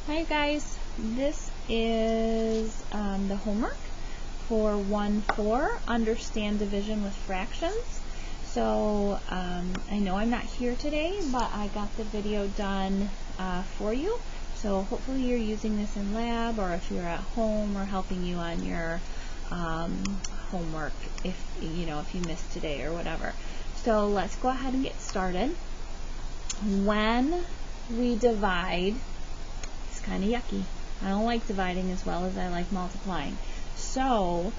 Hi guys, this is the homework for 1-4, Understand Division with Fractions. So I know I'm not here today, but I got the video done for you. So hopefully you're using this in lab, or if you're at home, or helping you on your homework if you missed today or whatever. So let's go ahead and get started. When we divide, kind of yucky. I don't like dividing as well as I like multiplying. So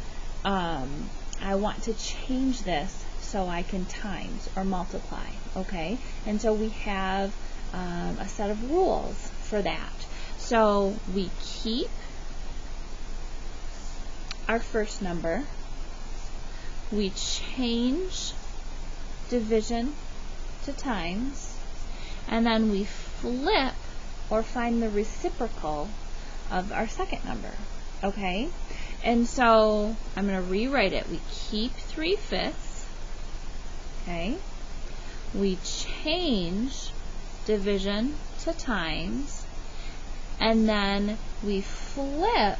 I want to change this so I can times or multiply, okay? And so we have a set of rules for that. So we keep our first number, we change division to times, and then we flip or find the reciprocal of our second number, okay? And so I'm going to rewrite it. We keep 3/5, okay? We change division to times, and then we flip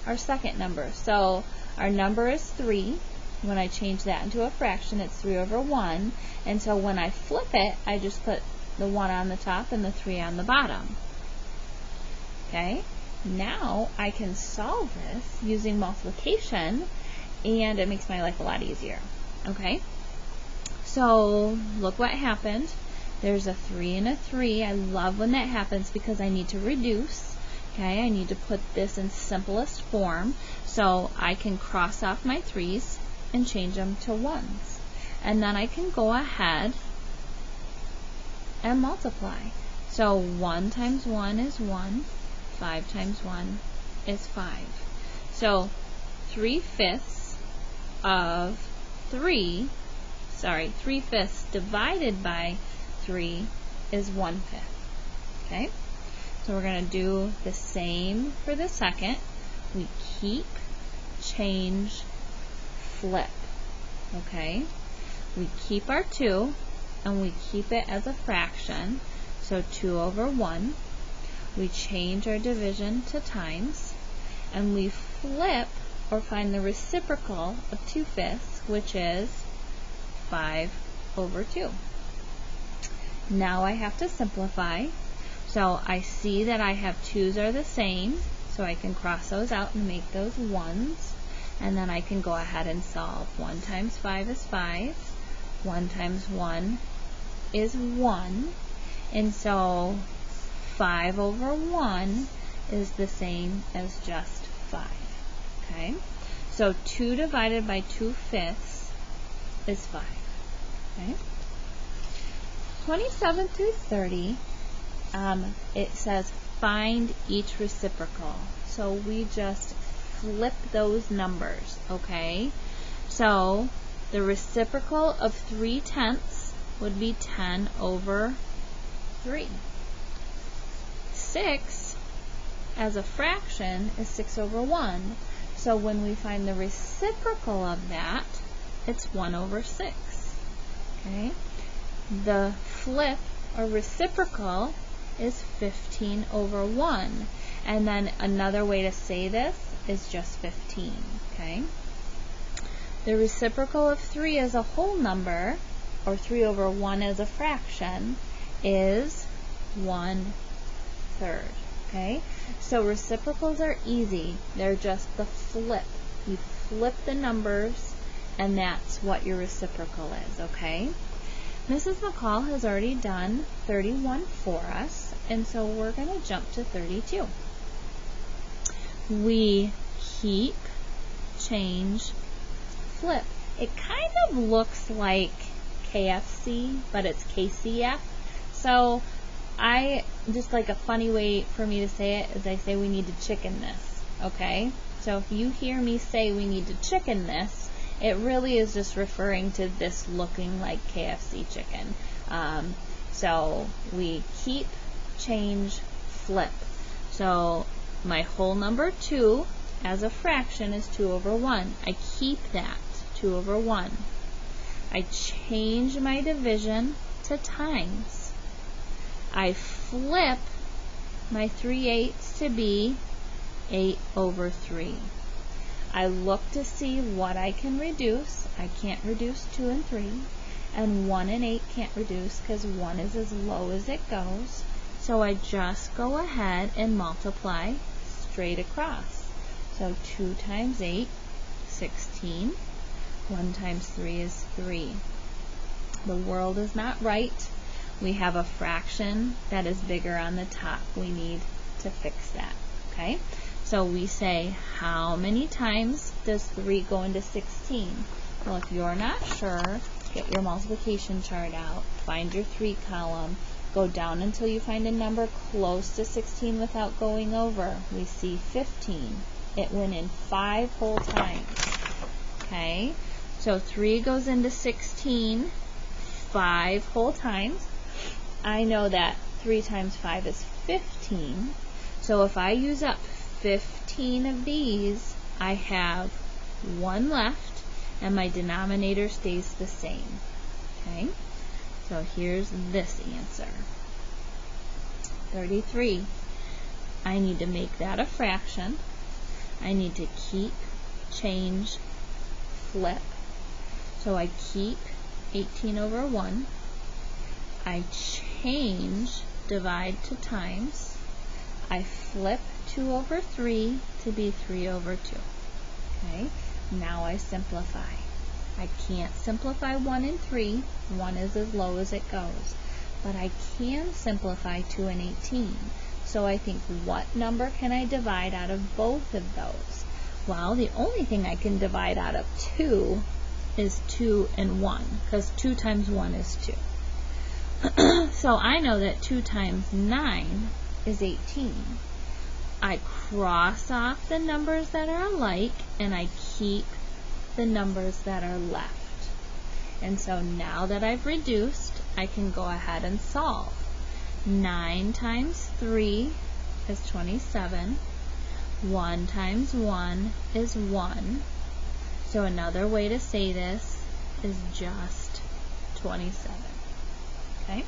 our second number. So our number is 3. When I change that into a fraction, it's 3/1. And so when I flip it, I just put the 1 on the top and the 3 on the bottom. Okay, now I can solve this using multiplication, and it makes my life a lot easier. Okay, so look what happened. There's a 3 and a 3. I love when that happens because I need to reduce. Okay, I need to put this in simplest form, so I can cross off my 3's and change them to 1's. And then I can go ahead and multiply. So 1 times 1 is 1, 5 times 1 is 5. So 3/5 of 3/5 divided by 3 is 1/5. Okay? So we're going to do the same for the second. We keep, change, flip. Okay? We keep our 2, and we keep it as a fraction, so 2/1. We change our division to times, and we flip or find the reciprocal of 2/5, which is 5/2. Now I have to simplify. So I see that I have 2's are the same, so I can cross those out and make those 1's, and then I can go ahead and solve. 1 times 5 is 5. 1 times 1 is 1, and so 5/1 is the same as just 5. Okay, so 2 divided by 2/5 is 5. Okay, 27 through 30, it says find each reciprocal. So we just flip those numbers. Okay, so the reciprocal of 3/10 would be 10/3. 6 as a fraction is 6/1. So when we find the reciprocal of that, it's 1/6. Okay? The flip or reciprocal is 15/1. And then another way to say this is just 15. Okay? The reciprocal of 3 as a whole number, or 3/1 as a fraction, is 1/3. Okay? So reciprocals are easy. They're just the flip. You flip the numbers, and that's what your reciprocal is. Okay? Mrs. McCall has already done 31 for us, and so we're going to jump to 32. We keep, change, flip. It kind of looks like KFC, but it's KCF. So I just like a funny way for me to say it is I say we need to chicken this. Okay? So if you hear me say we need to chicken this, it really is just referring to this looking like KFC chicken. So we keep, change, flip. So my whole number 2 as a fraction is 2/1. I keep that, 2/1. I change my division to times. I flip my 3/8 to be 8 over 3. I look to see what I can reduce. I can't reduce 2 and 3, and 1 and 8 can't reduce because 1 is as low as it goes. So I just go ahead and multiply straight across. So 2 times 8, 16. 1 times 3 is 3. The world is not right. We have a fraction that is bigger on the top. We need to fix that. Okay? So we say, how many times does 3 go into 16? Well, if you're not sure, get your multiplication chart out, find your 3 column, go down until you find a number close to 16 without going over. We see 15. It went in 5 whole times. Okay? So 3 goes into 16 5 whole times. I know that 3 times 5 is 15. So if I use up 15 of these, I have 1 left, and my denominator stays the same. Okay? So here's this answer. 33. I need to make that a fraction. I need to keep, change, flip. So I keep 18 over 1. I change divide to times. I flip 2 over 3 to be 3 over 2. Okay, now I simplify. I can't simplify 1 and 3. 1 is as low as it goes. But I can simplify 2 and 18. So I think, what number can I divide out of both of those? Well, the only thing I can divide out of 2 is 2 and 1, because 2 times 1 is 2. So I know that 2 times 9 is 18. I cross off the numbers that are alike, and I keep the numbers that are left. And so now that I've reduced, I can go ahead and solve. 9 times 3 is 27. 1 times 1 is 1. So another way to say this is just 27. Okay?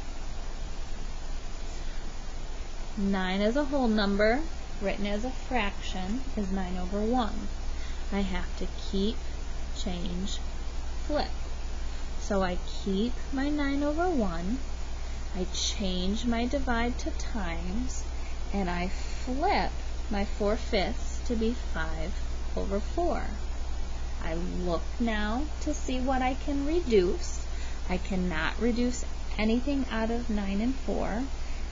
9 as a whole number, written as a fraction, is 9 over 1. I have to keep, change, flip. So I keep my 9 over 1, I change my divide to times, and I flip my 4/5 to be 5 over 4. I look now to see what I can reduce. I cannot reduce anything out of 9 and 4,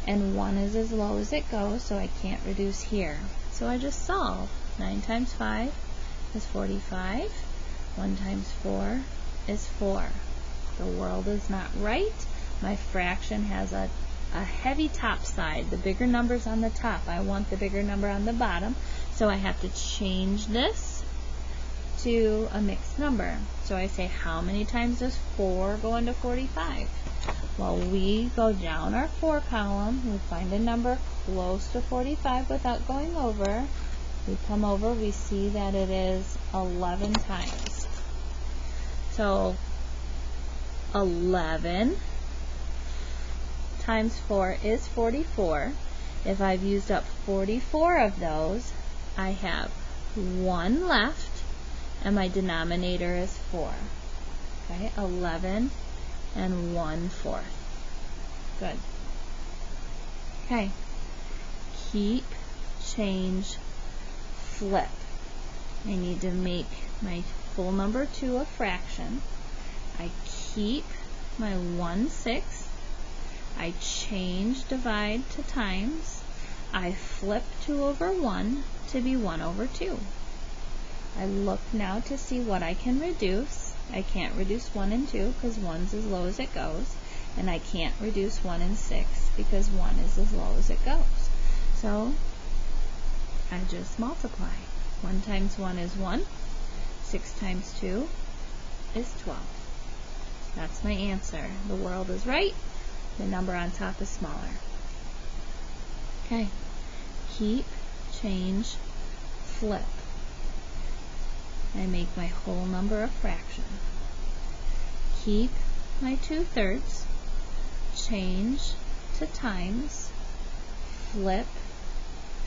and 1 is as low as it goes, so I can't reduce here. So I just solve. 9 times 5 is 45. 1 times 4 is 4. The world is not right. My fraction has a heavy top side. The bigger number's on the top. I want the bigger number on the bottom, so I have to change this to a mixed number. So I say, how many times does 4 go into 45? Well, we go down our 4 column, we find a number close to 45 without going over. We come over, we see that it is 11 times. So 11 times 4 is 44. If I've used up 44 of those, I have 1 left, and my denominator is 4. Okay, 11 and 1/4. Good. Okay. Keep, change, flip. I need to make my full number 2 a fraction. I keep my 1/6. I change divide to times. I flip 2 over 1 to be 1 over 2. I look now to see what I can reduce. I can't reduce 1 and 2 because 1's as low as it goes, and I can't reduce 1 and 6 because 1 is as low as it goes. So I just multiply. 1 times 1 is 1. 6 times 2 is 12. That's my answer. The world is right. The number on top is smaller. Okay. Keep, change, flip. I make my whole number a fraction. Keep my 2/3, change to times, flip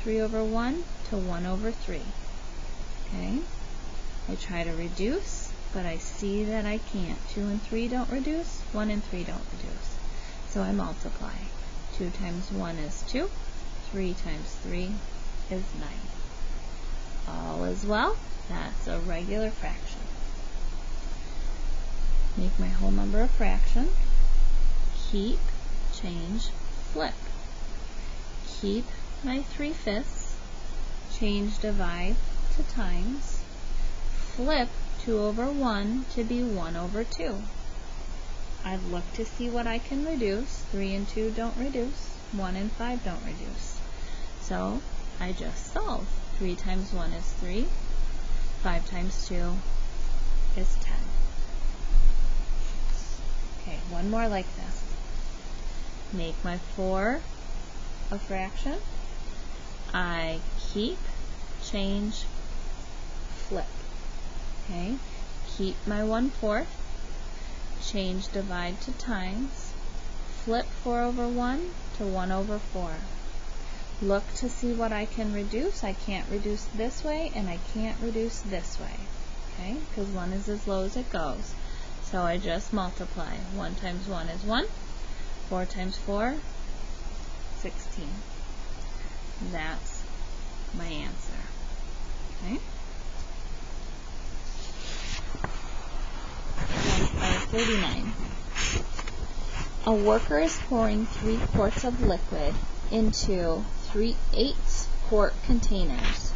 3 over 1 to 1 over 3. Okay? I try to reduce, but I see that I can't. 2 and 3 don't reduce, 1 and 3 don't reduce. So I multiply. 2 times 1 is 2, 3 times 3 is 9. All is well. That's a regular fraction. Make my whole number a fraction. Keep, change, flip. Keep my 3/5, change, divide to times. Flip 2 over 1 to be 1 over 2. I look to see what I can reduce. 3 and 2 don't reduce. 1 and 5 don't reduce. So I just solve. 3 times 1 is 3. 5 times 2 is 10. Okay, one more like this. Make my 4 a fraction. I keep, change, flip. Okay, keep my 1/4, change, divide to times, flip 4 over 1 to 1 over 4. Look to see what I can reduce. I can't reduce this way, and I can't reduce this way. Okay, because 1 is as low as it goes. So I just multiply. 1 times 1 is 1. 4 times 4, 16. That's my answer. Okay? 39. A worker is pouring 3 quarts of liquid into 3/8 quart containers.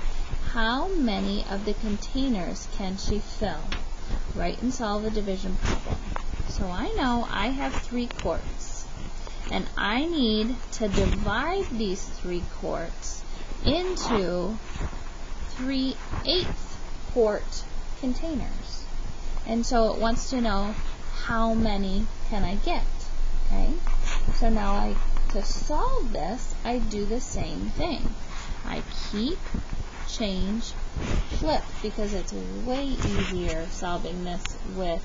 How many of the containers can she fill? Write and solve a division problem. So I know I have 3 quarts, and I need to divide these 3 quarts into 3/8 quart containers. And so it wants to know how many can I get. Okay? So now to solve this, I do the same thing. I keep, change, flip, because it's way easier solving this with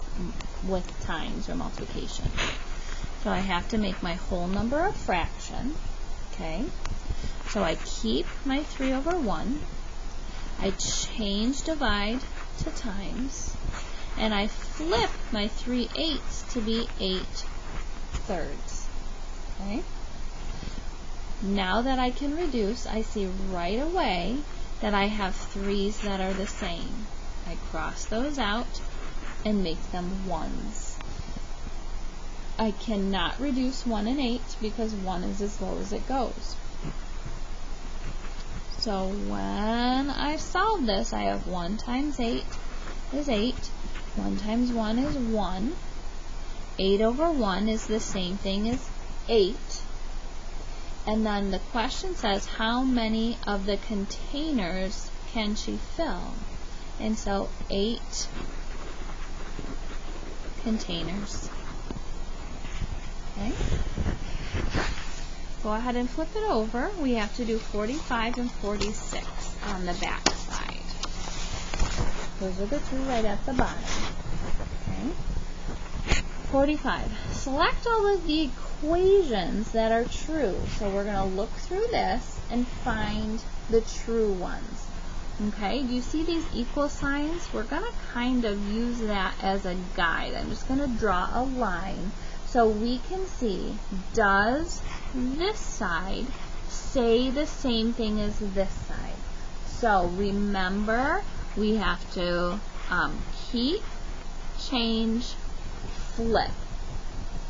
times or multiplication. So I have to make my whole number a fraction. Okay? So I keep my 3 over 1. I change, divide to times. And I flip my 3/8 to be 8/3. Okay? Now that I can reduce, I see right away that I have 3's that are the same. I cross those out and make them 1's. I cannot reduce 1 and 8 because 1 is as low as it goes. So when I solve this, I have 1 times 8 is 8. 1 times 1 is 1. 8 over 1 is the same thing as 8. And then the question says, how many of the containers can she fill? And so 8 containers. Okay? Go ahead and flip it over. We have to do 45 and 46 on the back side. Those are the 2 right at the bottom. Okay? 45. Select all of the equations that are true. So we're going to look through this and find the true ones. Okay? Do you see these equal signs? We're going to kind of use that as a guide. I'm just going to draw a line so we can see, does this side say the same thing as this side? So remember, we have to keep, change, flip.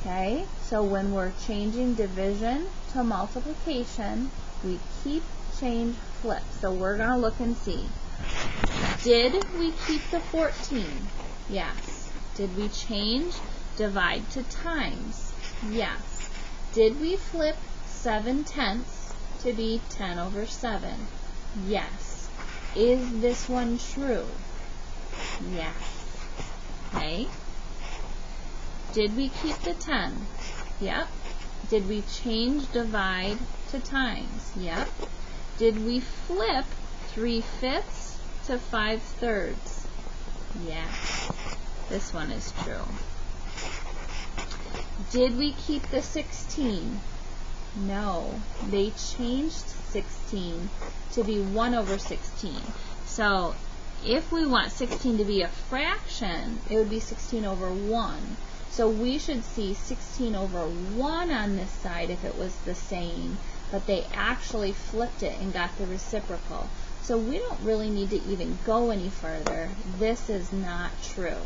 Okay? So when we're changing division to multiplication, we keep, change, flip. So we're going to look and see. Did we keep the 14? Yes. Did we change divide to times? Yes. Did we flip 7/10 to be 10 over 7? Yes. Is this one true? Yes. Okay. Did we keep the 10? Yep. Did we change divide to times? Yep. Did we flip 3/5 to 5/3? Yes. This one is true. Did we keep the 16? No, they changed 16 to be 1 over 16. So if we want 16 to be a fraction, it would be 16 over 1. So we should see 16 over 1 on this side if it was the same, but they actually flipped it and got the reciprocal. So we don't really need to even go any further. This is not true.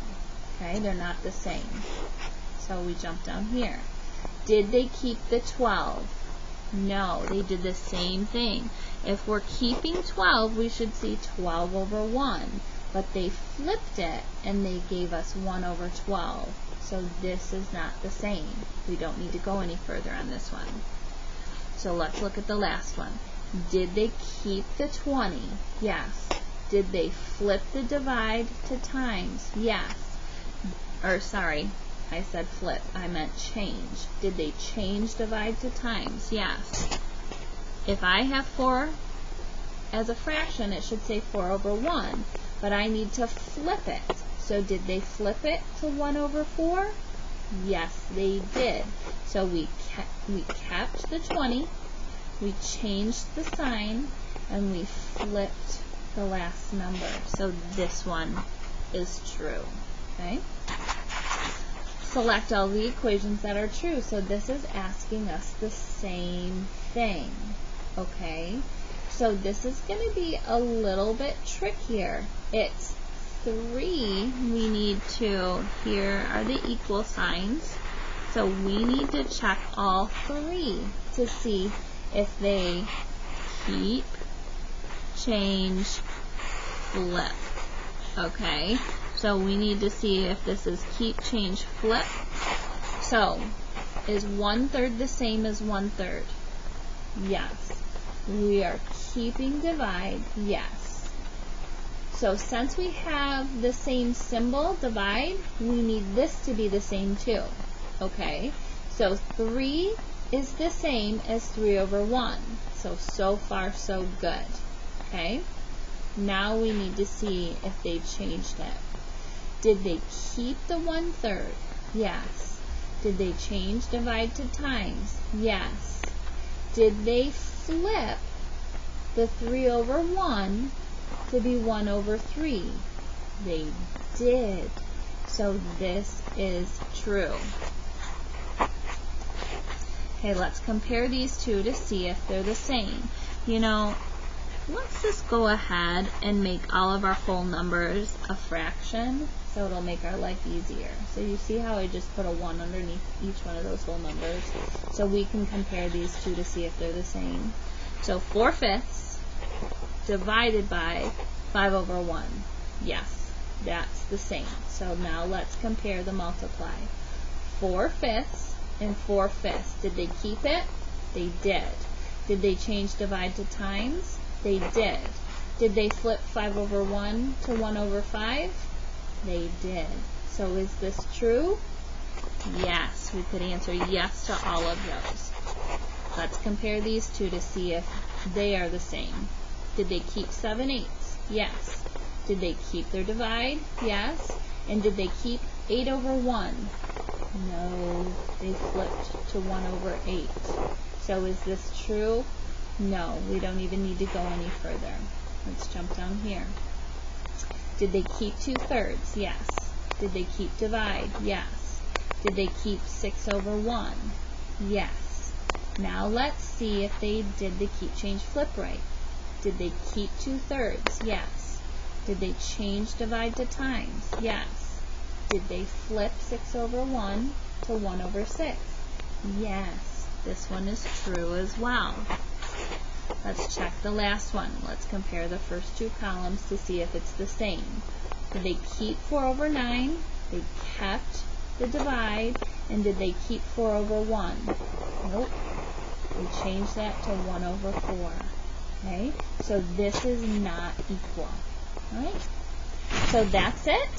Okay, they're not the same. So we jump down here. Did they keep the 12? No, they did the same thing. If we're keeping 12, we should see 12 over 1. But they flipped it and they gave us 1 over 12. So this is not the same. We don't need to go any further on this one. So let's look at the last one. Did they keep the 20? Yes. Did they flip the divide to times? Yes. Or sorry, I said flip. I meant change. Did they change divide to times? Yes. If I have 4 as a fraction, it should say 4 over 1. But I need to flip it. So did they flip it to 1 over 4? Yes, they did. So we kept the 20. We changed the sign, and we flipped the last number. So this one is true. Okay? Select all the equations that are true. So this is asking us the same thing. Okay? So this is going to be a little bit trickier. It's 3. We need to, here are the equal signs. So we need to check all 3 to see if they keep, change, flip. Okay, so we need to see if this is keep, change, flip. So, is 1/3 the same as 1/3? Yes. We are keeping divide? Yes. So since we have the same symbol, divide, we need this to be the same too. Okay, so 3 is the same as 3 over 1. So far so good. Okay? Now we need to see if they changed it. Did they keep the 1/3? Yes. Did they change divide to times? Yes. Did they flip the 3 over 1 to be 1 over 3? They did. So this is true. Okay, let's compare these two to see if they're the same. You know, let's just go ahead and make all of our whole numbers a fraction, so it'll make our life easier. So you see how I just put a 1 underneath each one of those whole numbers? So we can compare these two to see if they're the same. So 4/5 divided by 5 over 1. Yes, that's the same. So now let's compare the multiply. 4/5 and 4/5. Did they keep it? They did. Did they change divide to times? They did. Did they flip 5 over 1 to 1 over 5? They did. So is this true? Yes. We could answer yes to all of those. Let's compare these two to see if they are the same. Did they keep 7/8? Yes. Did they keep their divide? Yes. And did they keep 8 over 1? No, they flipped to 1 over 8. So is this true? No, we don't even need to go any further. Let's jump down here. Did they keep 2/3? Yes. Did they keep divide? Yes. Did they keep 6 over 1? Yes. Now let's see if they did the keep, change, flip right. Did they keep 2/3? Yes. Did they change divide to times? Yes. Did they flip 6 over 1 to 1 over 6? Yes. This one is true as well. Let's check the last one. Let's compare the first two columns to see if it's the same. Did they keep 4 over 9? They kept the divide. And did they keep 4 over 1? Nope. We changed that to 1 over 4. Okay? So this is not equal. Alright? So that's it.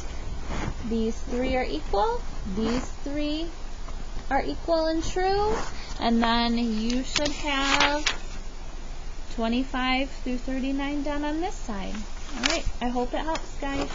These 3 are equal. These 3 are equal and true. And then you should have 25 through 39 done on this side. Alright, I hope it helps, guys.